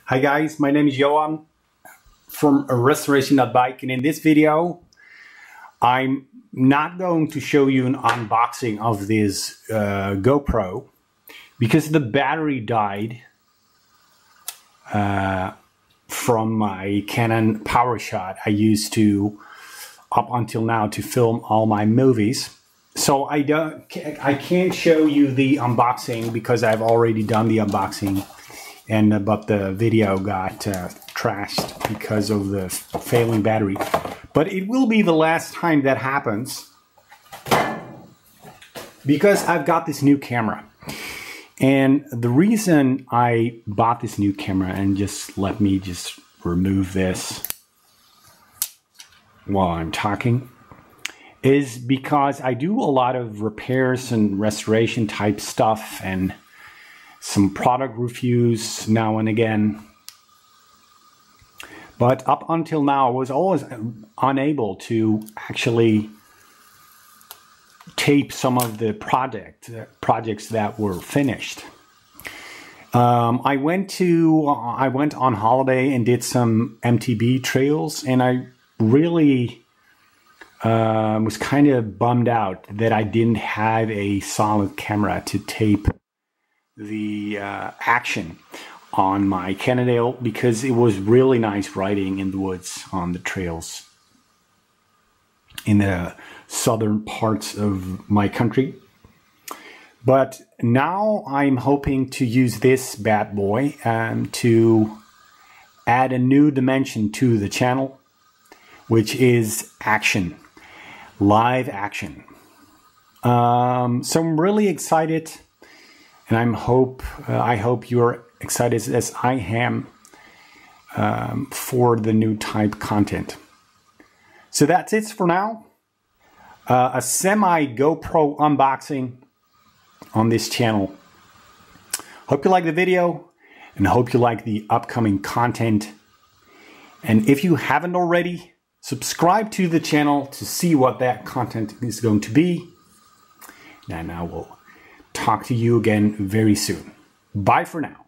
Hi guys, my name is Johan from Restoration.bike, and in this video I'm not going to show you an unboxing of this GoPro because the battery died from my Canon Powershot I used to up until now to film all my movies. So I can't show you the unboxing because I've already done the unboxing, but the video got trashed because of the failing battery. But it will be the last time that happens because I've got this new camera. And the reason I bought this new camera, and let me remove this while I'm talking, is because I do a lot of repairs and restoration type stuff and some product reviews now and again. But up until now I was always unable to actually tape some of the projects that were finished. I went on holiday and did some MTB trails, and I really was kind of bummed out that I didn't have a solid camera to tape the action on my Canon, because it was really nice riding in the woods on the trails in the southern parts of my country. But now I'm hoping to use this bad boy to add a new dimension to the channel, which is action. Live action. So I'm really excited, and I hope you're excited as I am for the new type content. So that's it for now. A semi GoPro unboxing on this channel. Hope you like the video, and hope you like the upcoming content. And if you haven't already, subscribe to the channel to see what that content is going to be. And I will talk to you again very soon. Bye for now.